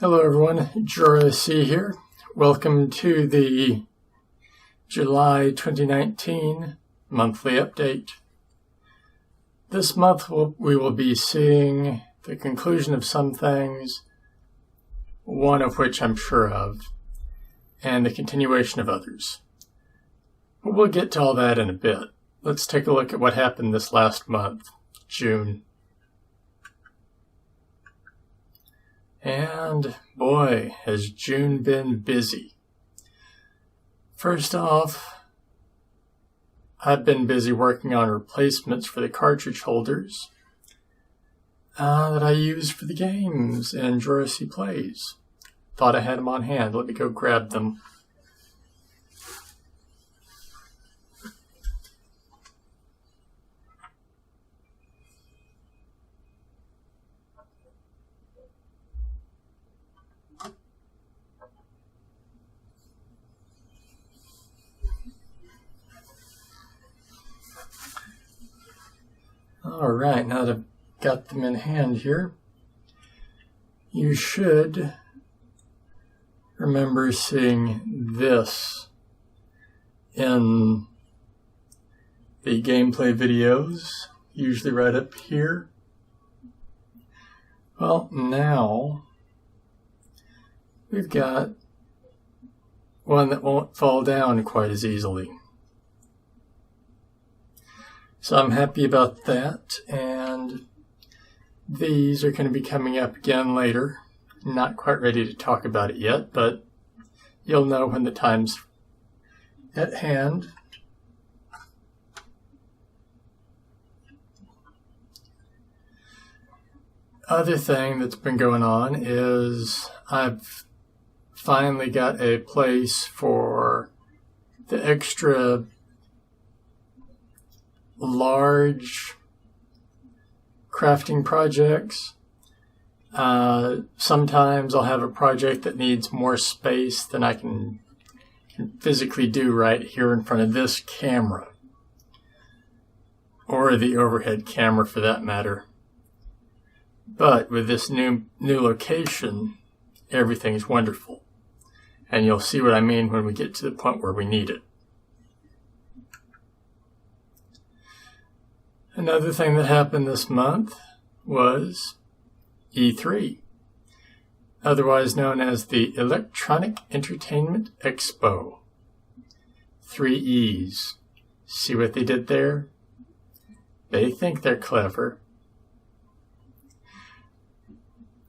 Hello everyone, JoRaSe here. Welcome to the July 2019 monthly update. This month we will be seeing the conclusion of some things, one of which I'm sure of, and the continuation of others. But we'll get to all that in a bit. Let's take a look at what happened this last month, June. And boy, has June been busy. First off, I've been busy working on replacements for the cartridge holders that I use for the games in JoRaSe Plays. Thought I had them on hand. Let me go grab them. All right, now that I've got them in hand here, you should remember seeing this in the gameplay videos, usually right up here. Well, now we've got one that won't fall down quite as easily. So I'm happy about that, and these are going to be coming up again later. Not quite ready to talk about it yet, but you'll know when the time's at hand. Other thing that's been going on is I've finally got a place for the extra large crafting projects. Sometimes I'll have a project that needs more space than I can physically do right here in front of this camera, or the overhead camera for that matter. But with this new location, everything's wonderful. And you'll see what I mean when we get to the point where we need it. Another thing that happened this month was E3, otherwise known as the Electronic Entertainment Expo. 3 E's. See what they did there? They think they're clever.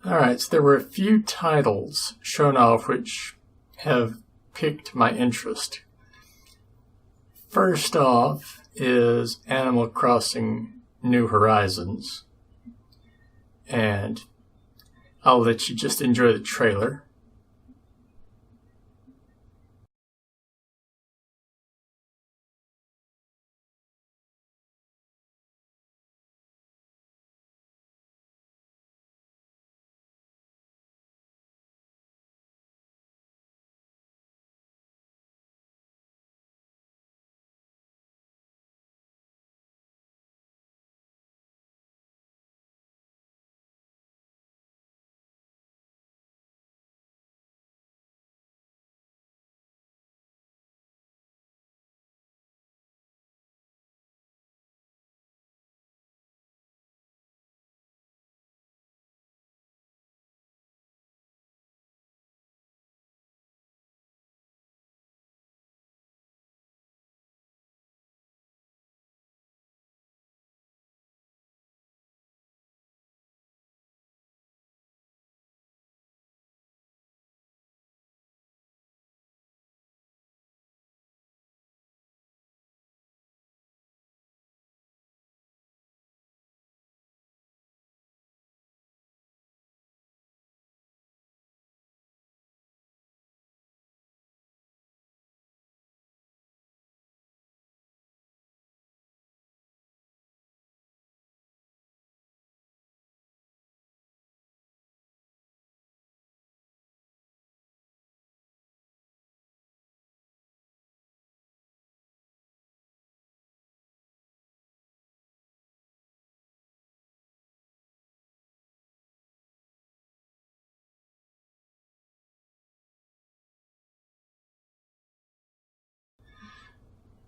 Alright, so there were a few titles shown off which have piqued my interest. First off is Animal Crossing New Horizons, and I'll let you just enjoy the trailer.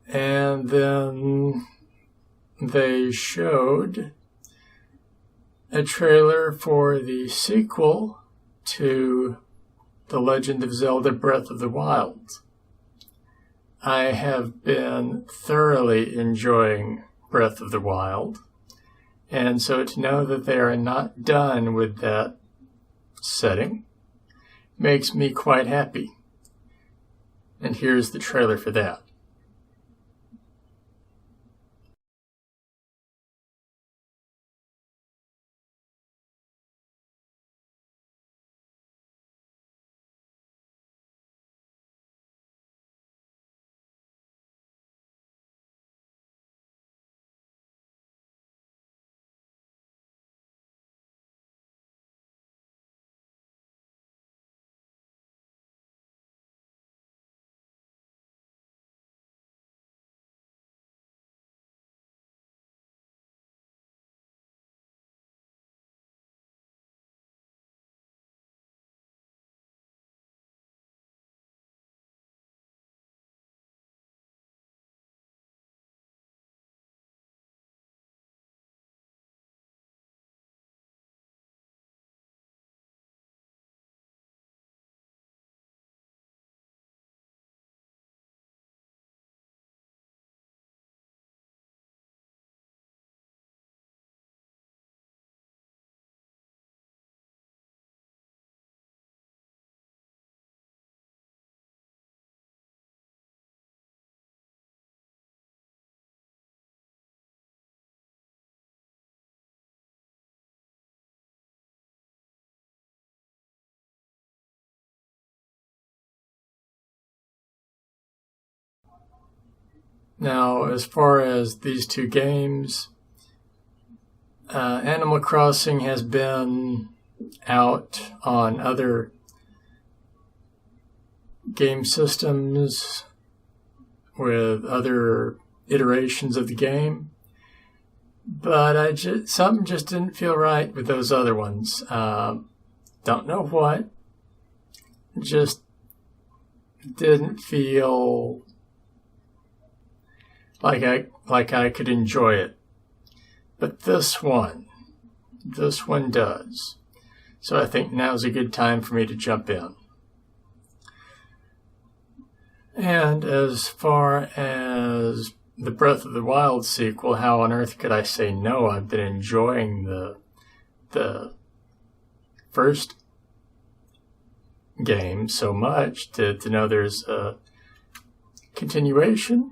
And then they showed a trailer for the sequel to The Legend of Zelda Breath of the Wild. I have been thoroughly enjoying Breath of the Wild, and so to know that they are not done with that setting makes me quite happy. And here's the trailer for that. Now, as far as these two games, Animal Crossing has been out on other game systems with other iterations of the game, but something just didn't feel right with those other ones. Don't know what, just didn't feel like I could enjoy it. But this one does. So I think now's a good time for me to jump in. And as far as the Breath of the Wild sequel, how on earth could I say no? I've been enjoying the first game so much to know there's a continuation,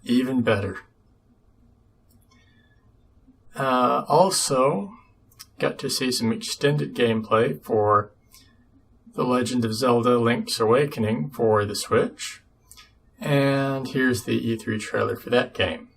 even better. Also, got to see some extended gameplay for The Legend of Zelda Link's Awakening for the Switch. And here's the E3 trailer for that game.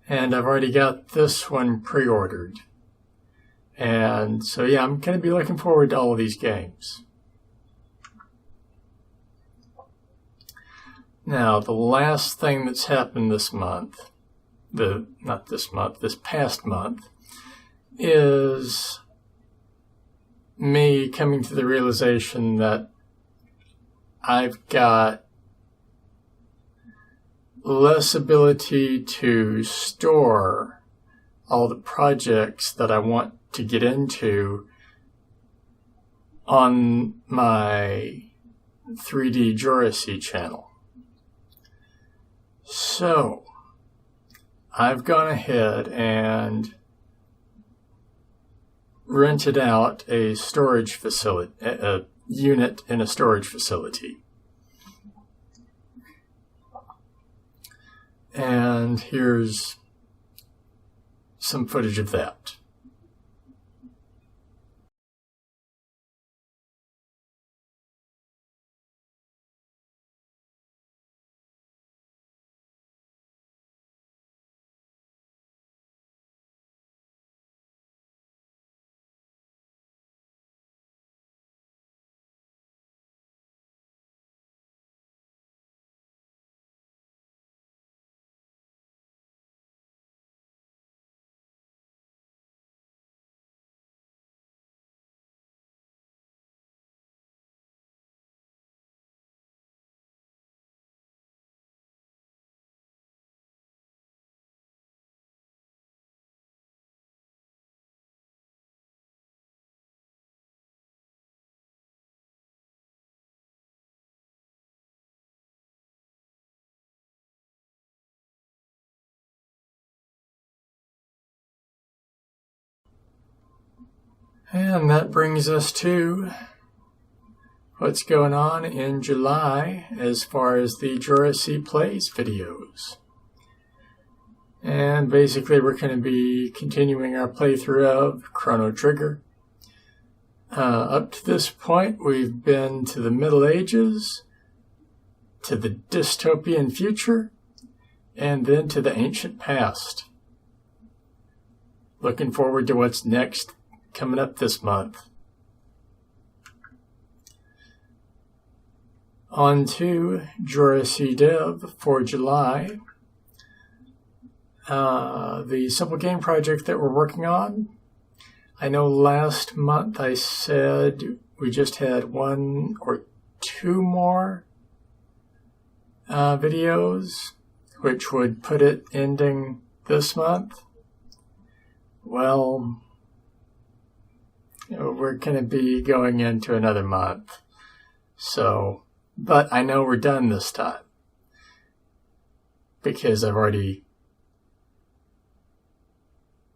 and I've already got this one pre-ordered. And so yeah, I'm going to be looking forward to all of these games. Now, the last thing that's happened this month, this past month, is me coming to the realization that I've got less ability to store all the projects that I want to get into on my 3D JoRaSe channel. So, I've gone ahead and rented out a storage facility, a unit in a storage facility. And here's some footage of that. And that brings us to what's going on in July as far as the JoRaSe Plays videos. And basically we're going to be continuing our playthrough of Chrono Trigger. Up to this point we've been to the Middle Ages, to the dystopian future, and then to the ancient past. Looking forward to what's next coming up this month. On to JoRaSeDev for July. The simple game project that we're working on. I know last month I said we just had 1 or 2 more videos, which would put it ending this month. Well, we're going to be going into another month. So, but I know we're done this time because I've already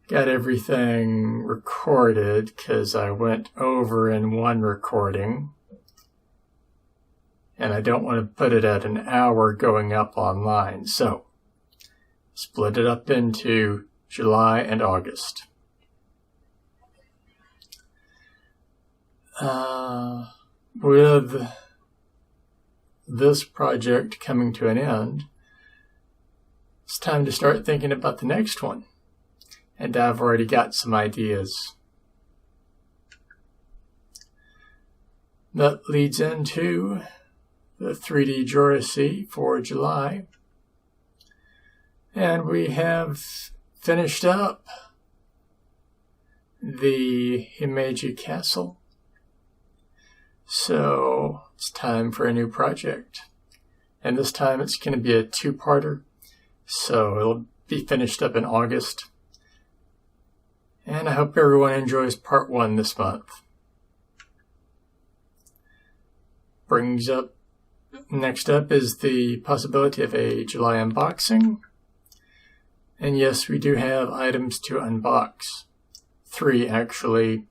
got everything recorded because I went over in one recording and I don't want to put it at an hour going up online. So, split it up into July and August. With this project coming to an end, it's time to start thinking about the next one. And I've already got some ideas. That leads into the 3D JoRaSe for July. And we have finished up the Himeji Castle. So it's time for a new project. And this time it's going to be a 2-parter. So it'll be finished up in August. And I hope everyone enjoys part 1 this month. Next up is the possibility of a July unboxing. And yes, we do have items to unbox. 3 actually.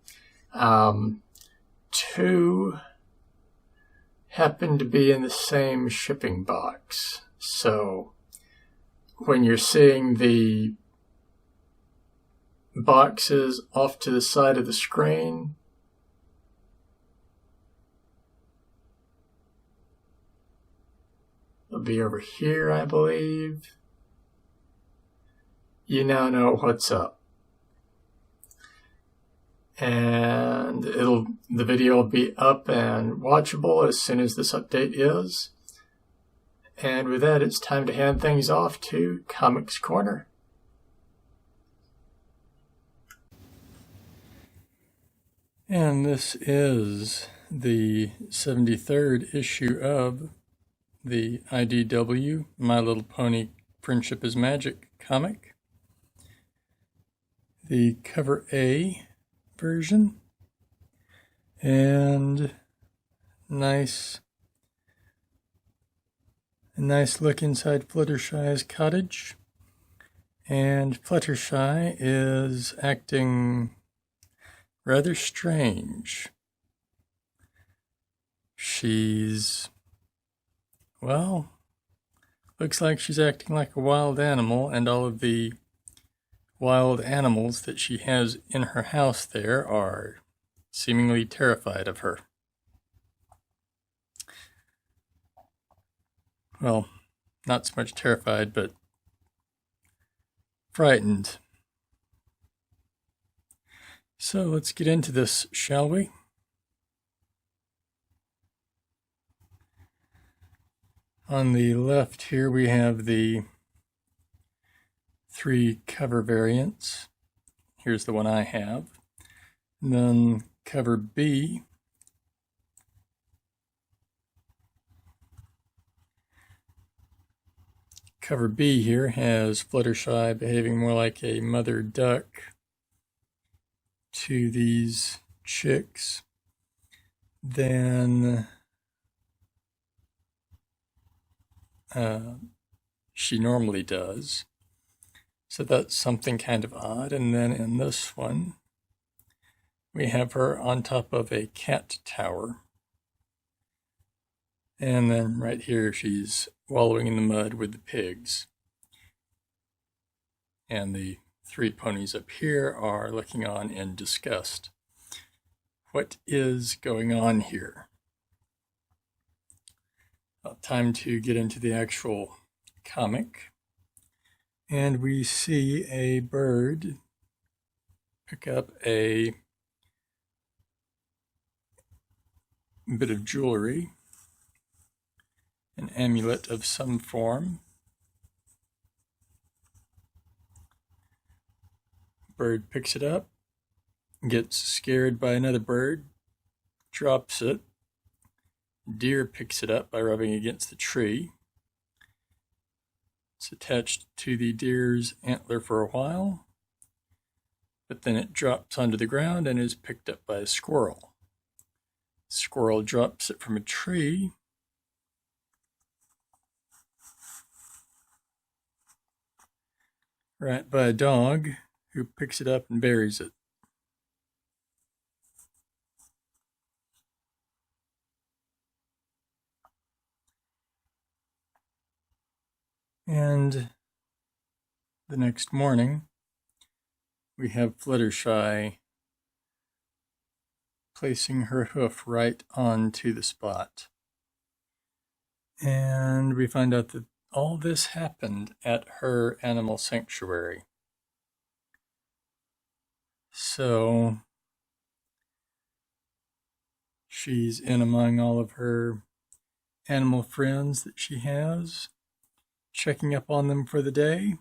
2 happen to be in the same shipping box. So when you're seeing the boxes off to the side of the screen, they'll be over here, I believe. you now know what's up. And the video will be up and watchable as soon as this update is. And with that, it's time to hand things off to Comics Corner. And this is the 73rd issue of the IDW My Little Pony Friendship is Magic comic. The cover A version, and a nice look inside Fluttershy's cottage. And Fluttershy is acting rather strange. She's, well, looks like she's acting like a wild animal, and all of the wild animals that she has in her house there are seemingly terrified of her. Well, not so much terrified, but frightened. So let's get into this, shall we? On the left here we have the 3 cover variants. Here's the one I have. And then cover B. Cover B here has Fluttershy behaving more like a mother duck to these chicks than she normally does. So that's something kind of odd. And then in this one, we have her on top of a cat tower. And then right here, she's wallowing in the mud with the pigs. And the 3 ponies up here are looking on in disgust. What is going on here? Well, time to get into the actual comic. And we see a bird pick up a bit of jewelry, an amulet of some form. Bird picks it up, gets scared by another bird, drops it. Deer picks it up by rubbing against the tree. It's attached to the deer's antler for a while, but then it drops onto the ground and is picked up by a squirrel. The squirrel drops it from a tree, right by a dog who picks it up and buries it. And the next morning, we have Fluttershy placing her hoof right onto the spot. And we find out that all this happened at her animal sanctuary. So she's in among all of her animal friends that she has, checking up on them for the day,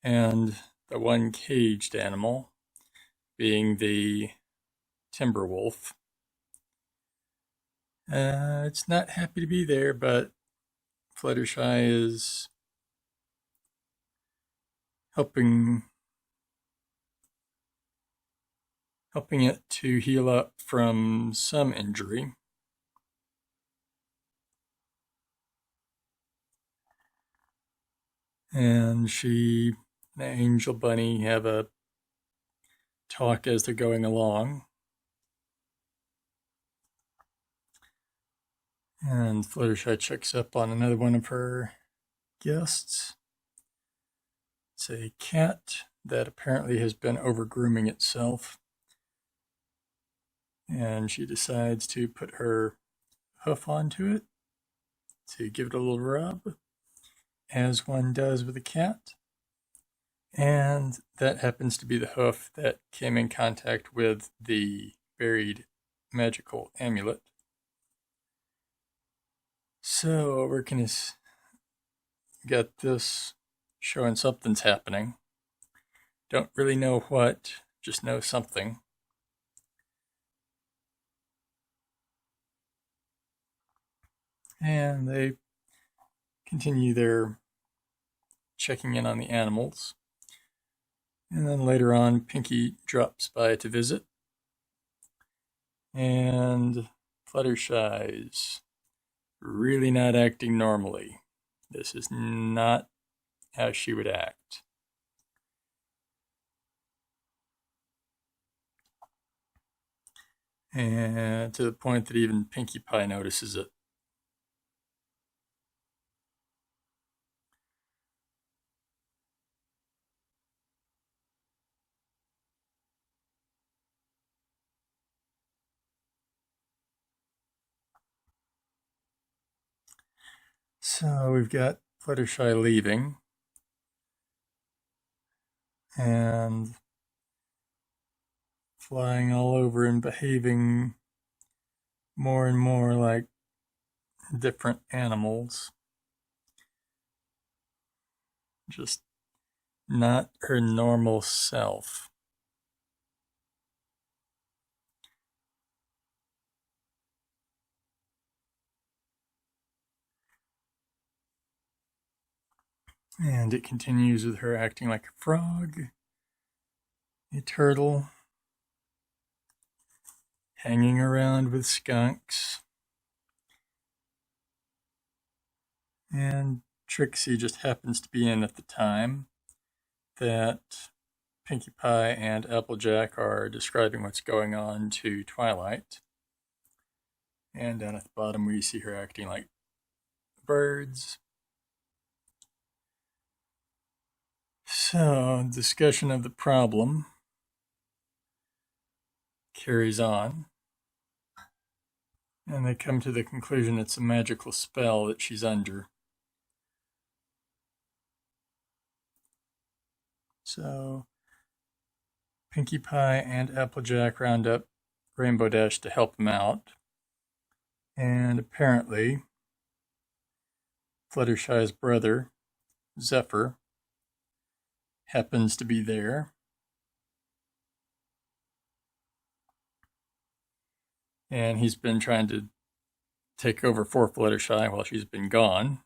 and the one caged animal being the timber wolf. It's not happy to be there, but Fluttershy is helping it to heal up from some injury. And she and the Angel Bunny have a talk as they're going along. And Fluttershy checks up on another one of her guests. It's a cat that apparently has been over-grooming itself. And she decides to put her hoof onto it to give it a little rub, as one does with a cat. And that happens to be the hoof that came in contact with the buried magical amulet. So we're going to get this showing something's happening. Don't really know what, just know something. And they continue their checking in on the animals. And then later on, Pinky drops by to visit. And Fluttershy's really not acting normally. This is not how she would act. And to the point that even Pinkie Pie notices it. So we've got Fluttershy leaving. And flying all over and behaving more and more like different animals. Just not her normal self. And it continues with her acting like a frog, a turtle, hanging around with skunks. And Trixie just happens to be in at the time that Pinkie Pie and Applejack are describing what's going on to Twilight. And down at the bottom we see her acting like birds. So, discussion of the problem carries on. And they come to the conclusion it's a magical spell that she's under. So, Pinkie Pie and Applejack round up Rainbow Dash to help them out. And apparently, Fluttershy's brother, Zephyr, happens to be there. And he's been trying to take over for Fluttershy while she's been gone.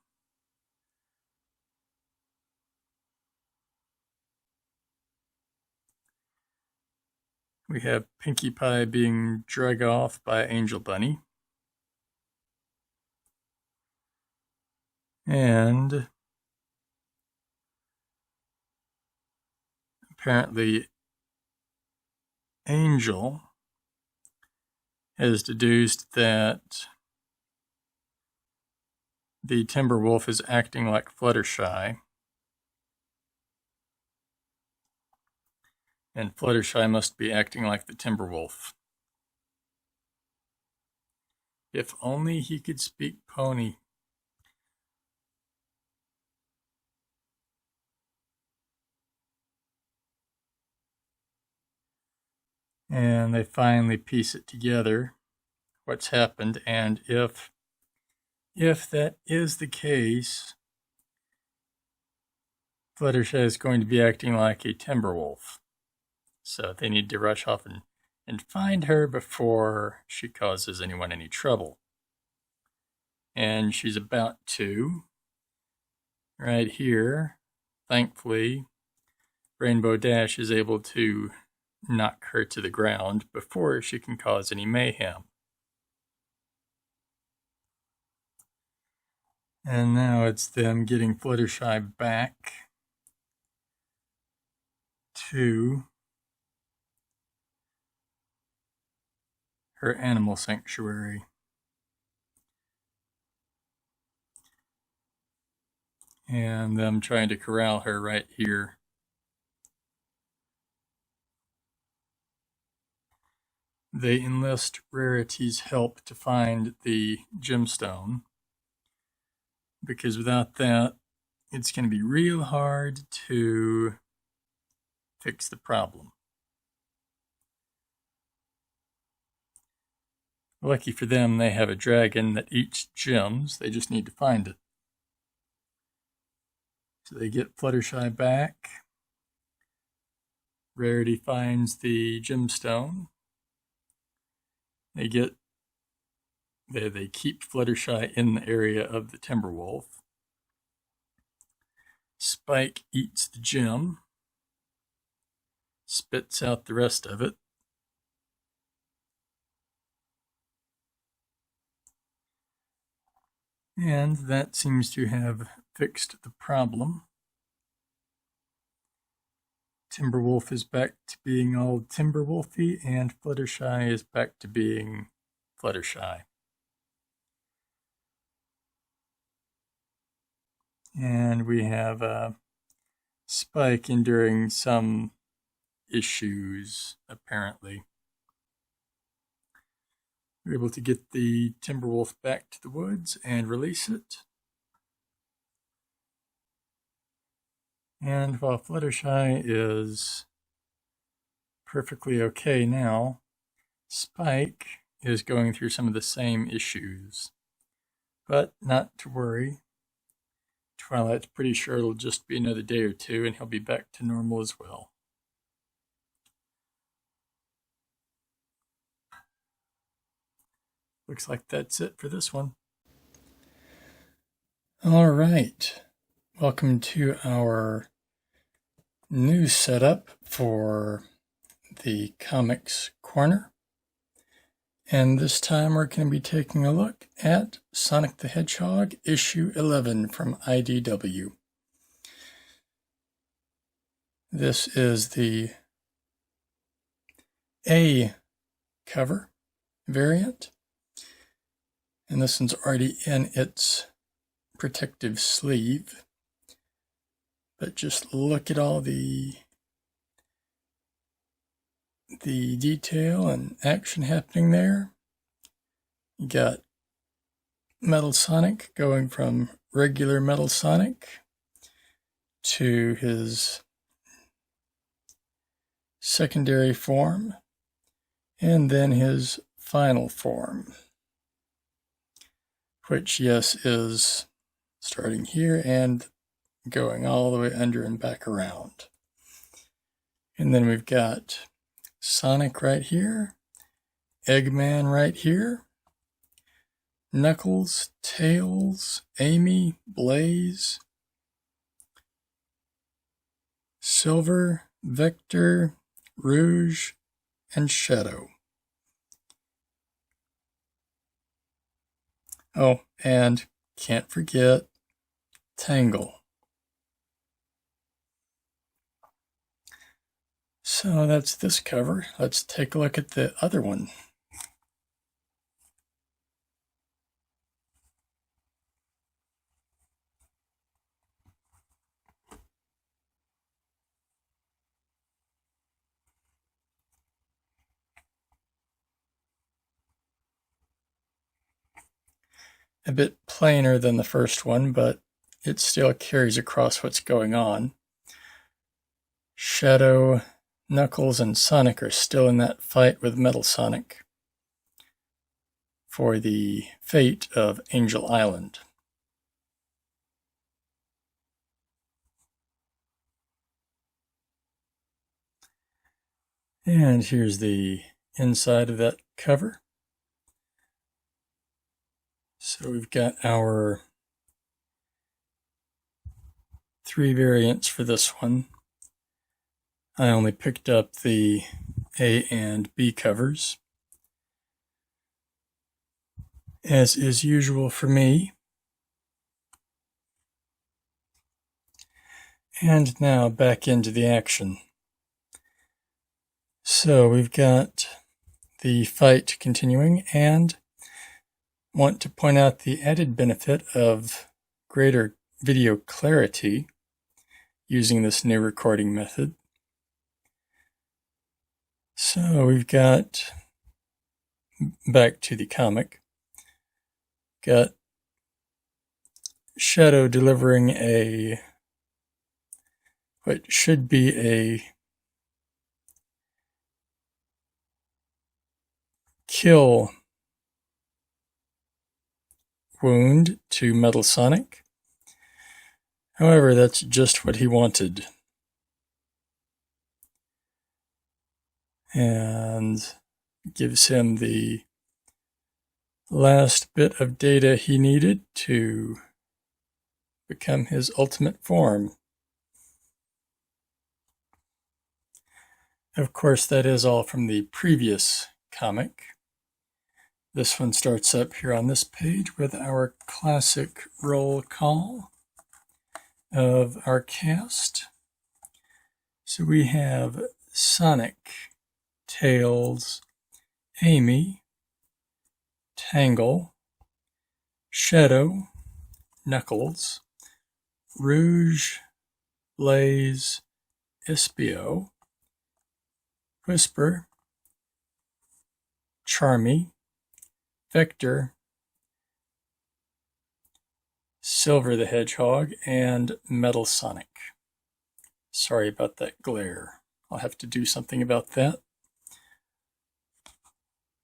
We have Pinkie Pie being dragged off by Angel Bunny. And apparently Angel has deduced that the Timberwolf is acting like Fluttershy. And Fluttershy must be acting like the Timberwolf. If only he could speak pony. And they finally piece it together, what's happened, and if that is the case, Fluttershy is going to be acting like a Timberwolf. So they need to rush off and find her before she causes anyone any trouble. And she's about to. Right here, thankfully, Rainbow Dash is able to knock her to the ground before she can cause any mayhem. And now it's them getting Fluttershy back to her animal sanctuary. And them trying to corral her right here. They enlist Rarity's help to find the gemstone, because without that, it's going to be real hard to fix the problem. Lucky for them, they have a dragon that eats gems. They just need to find it. So they get Fluttershy back. Rarity finds the gemstone. They keep Fluttershy in the area of the Timberwolf. Spike eats the gem, spits out the rest of it. And that seems to have fixed the problem. Timberwolf is back to being all Timberwolfy, and Fluttershy is back to being Fluttershy. And we have Spike enduring some issues, apparently. We're able to get the Timberwolf back to the woods and release it. And while Fluttershy is perfectly okay now, Spike is going through some of the same issues. But not to worry. Twilight's pretty sure it'll just be another day or two and he'll be back to normal as well. Looks like that's it for this one. All right. Welcome to our new setup for the Comics Corner. And this time we're going to be taking a look at Sonic the Hedgehog issue 11 from IDW. This is the A cover variant. And this one's already in its protective sleeve. But just look at all the detail and action happening there. You got Metal Sonic going from regular Metal Sonic to his secondary form, and then his final form, which, yes, is starting here and going all the way under and back around. And then we've got Sonic right here, Eggman right here, Knuckles, Tails, Amy, Blaze, Silver, Vector, Rouge, and Shadow. Oh, and can't forget Tangle. So that's this cover. Let's take a look at the other one. A bit plainer than the first one, but it still carries across what's going on. Shadow, Knuckles, and Sonic are still in that fight with Metal Sonic for the fate of Angel Island. And here's the inside of that cover. So we've got our 3 variants for this one. I only picked up the A and B covers, as is usual for me. And now back into the action. So we've got the fight continuing, and want to point out the added benefit of greater video clarity using this new recording method. So we've got, back to the comic, got Shadow delivering what should be a kill wound to Metal Sonic. However, that's just what he wanted. And gives him the last bit of data he needed to become his ultimate form. Of course, that is all from the previous comic. This one starts up here on this page with our classic roll call of our cast. So we have Sonic, Tails, Amy, Tangle, Shadow, Knuckles, Rouge, Blaze, Espio, Whisper, Charmy, Vector, Silver the Hedgehog, and Metal Sonic. Sorry about that glare. I'll have to do something about that.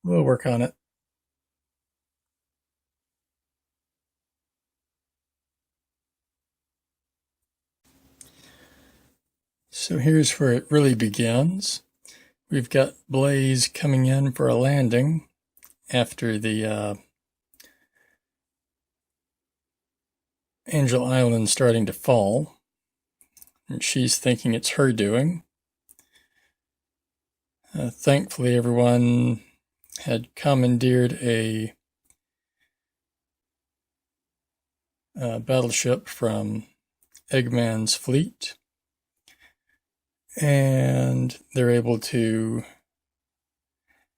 We'll work on it. So here's where it really begins. We've got Blaze coming in for a landing after the Angel Island starting to fall. And she's thinking it's her doing. Thankfully, everyone had commandeered a battleship from Eggman's fleet. And they're able to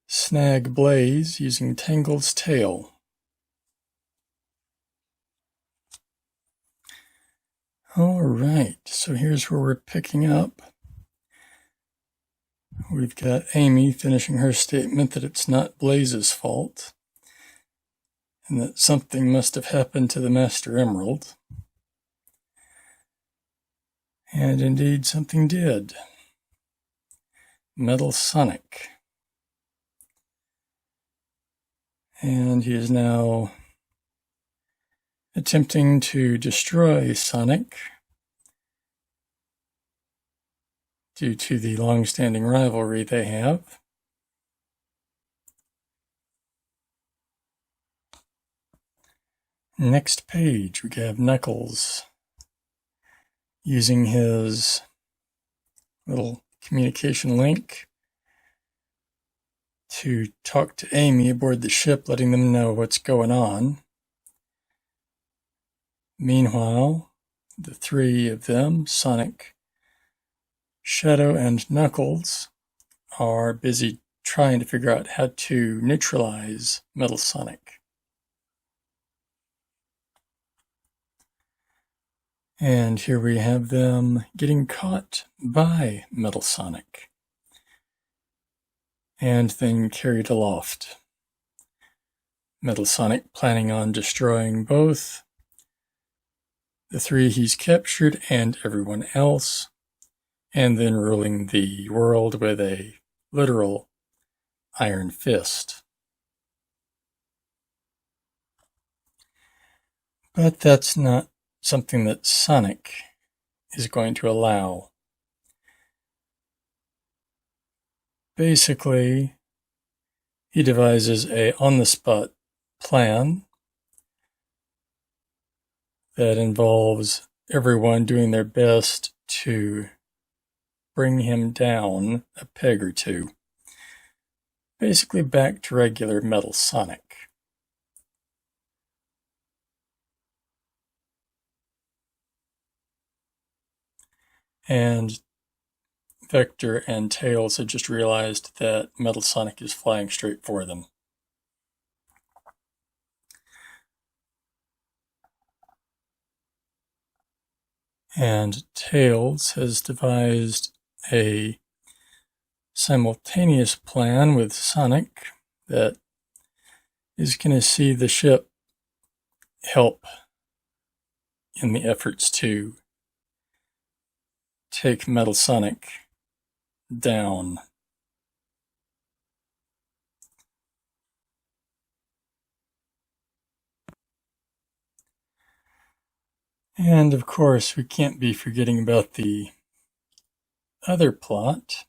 snag Blaze using Tangle's tail. Alright, so here's where we're picking up. We've got Amy finishing her statement that it's not Blaze's fault, and that something must have happened to the Master Emerald. And indeed, something did. Metal Sonic. And he is now attempting to destroy Sonic due to the long-standing rivalry they have. Next page, we have Knuckles using his little communication link to talk to Amy aboard the ship, letting them know what's going on. Meanwhile, the three of them, Sonic, Shadow, and Knuckles, are busy trying to figure out how to neutralize Metal Sonic. And here we have them getting caught by Metal Sonic and then carried aloft. Metal Sonic planning on destroying both the three he's captured and everyone else, and then ruling the world with a literal iron fist. But that's not something that Sonic is going to allow. Basically, he devises a on-the-spot plan that involves everyone doing their best to bring him down a peg or two. Basically back to regular Metal Sonic. And Vector and Tails had just realized that Metal Sonic is flying straight for them. And Tails has devised a simultaneous plan with Sonic that is going to see the ship help in the efforts to take Metal Sonic down. And of course, we can't be forgetting about the other plot.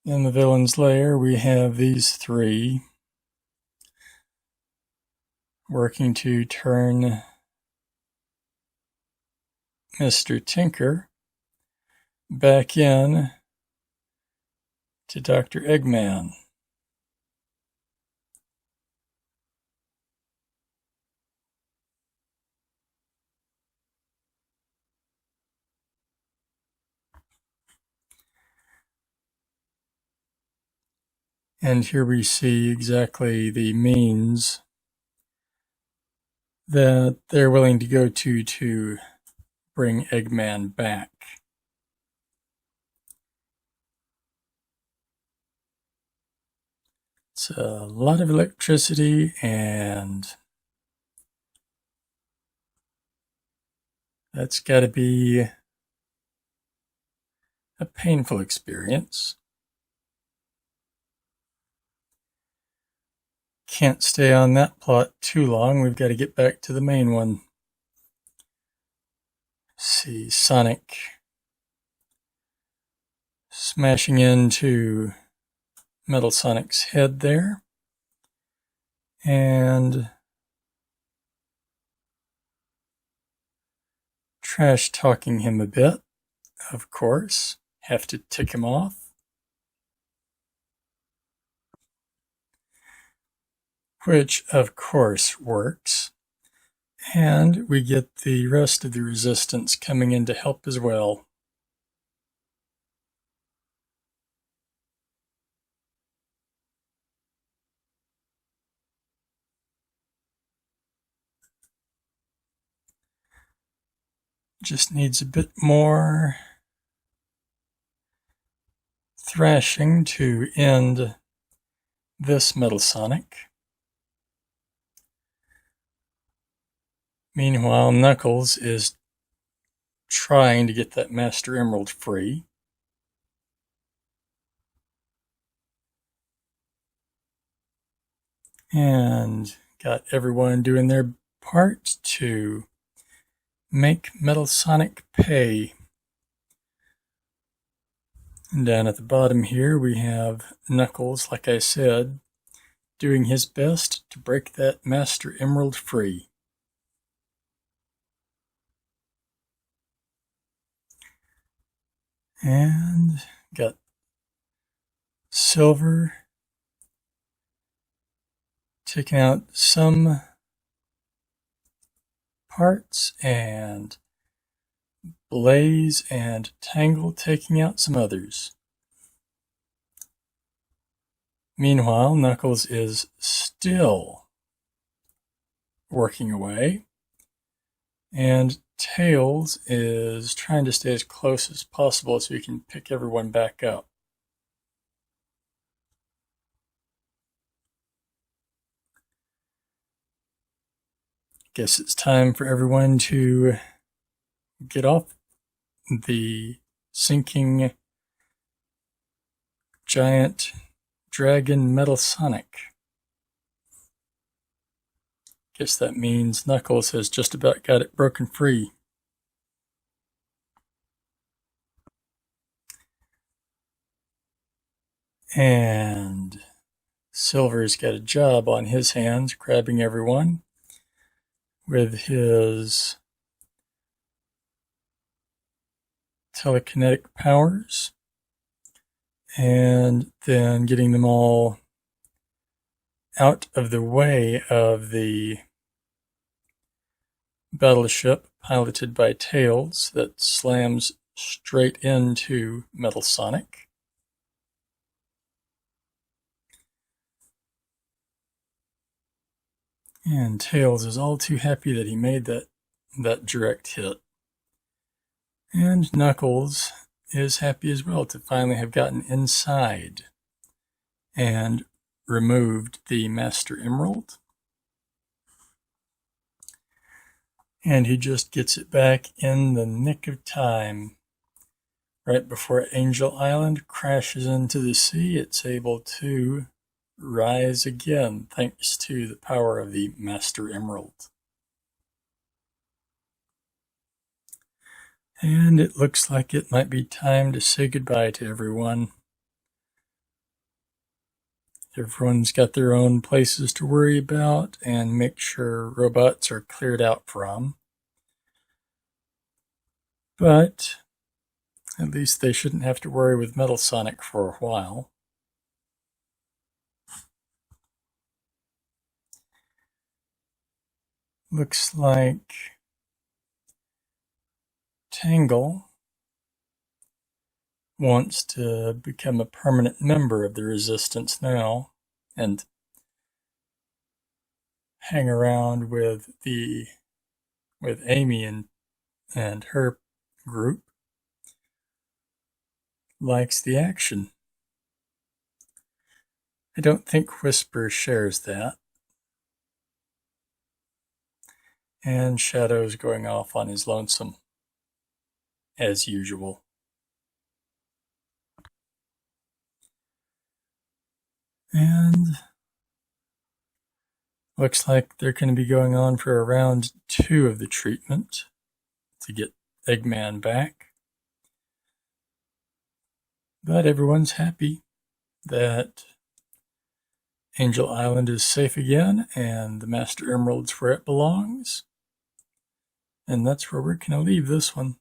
In the villain's lair, we have these three working to turn Mr. Tinker back in to Dr. Eggman. And here we see exactly the means that they're willing to go to bring Eggman back. It's a lot of electricity, and that's got to be a painful experience. Can't stay on that plot too long. We've got to get back to the main one. See Sonic smashing into Metal Sonic's head there. And trash talking him a bit, of course. Have to tick him off. Which, of course, works. And we get the rest of the resistance coming in to help as well. Just needs a bit more thrashing to end this Metal Sonic. Meanwhile, Knuckles is trying to get that Master Emerald free. And got everyone doing their part to make Metal Sonic pay. And down at the bottom here we have Knuckles, like I said, doing his best to break that Master Emerald free. And got Silver taking out some parts, and Blaze and Tangle taking out some others. Meanwhile, Knuckles is still working away, and Tails is trying to stay as close as possible so he can pick everyone back up. Guess it's time for everyone to get off the sinking giant dragon Metal Sonic. Guess that means Knuckles has just about got it broken free. And Silver's got a job on his hands, grabbing everyone with his telekinetic powers, and then getting them all out of the way of the battleship piloted by Tails that slams straight into Metal Sonic. And Tails is all too happy that he made that direct hit. And Knuckles is happy as well to finally have gotten inside and removed the Master Emerald. And he just gets it back in the nick of time. Right before Angel Island crashes into the sea, it's able to rise again thanks to the power of the Master Emerald. And it looks like it might be time to say goodbye to everyone. Everyone's got their own places to worry about and make sure robots are cleared out from. But at least they shouldn't have to worry with Metal Sonic for a while. Looks like Tangle wants to become a permanent member of the Resistance now and hang around with Amy and her group. Likes the action. I don't think Whisper shares that. And Shadow's going off on his lonesome, as usual. And looks like they're going to be going on for round 2 of the treatment to get Eggman back. But everyone's happy that Angel Island is safe again and the Master Emerald's where it belongs. And that's where we're going to leave this one.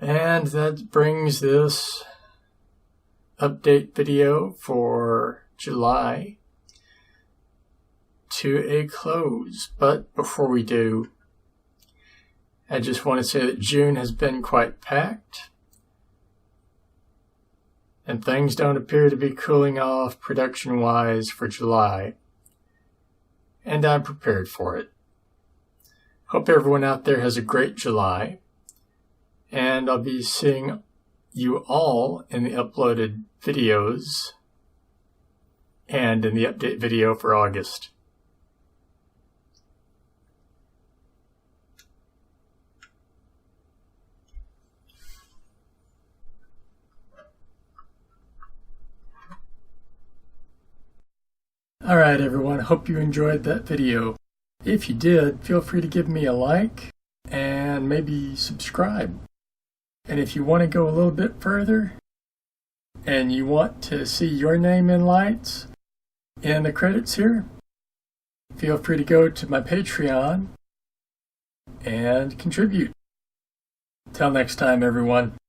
And that brings this update video for July to a close. But before we do, I just want to say that June has been quite packed, and things don't appear to be cooling off production-wise for July, and I'm prepared for it. Hope everyone out there has a great July, and I'll be seeing you all in the uploaded videos and in the update video for August. Alright everyone, hope you enjoyed that video. If you did, feel free to give me a like and maybe subscribe. And if you want to go a little bit further and you want to see your name in lights in the credits here, feel free to go to my Patreon and contribute. Till next time everyone.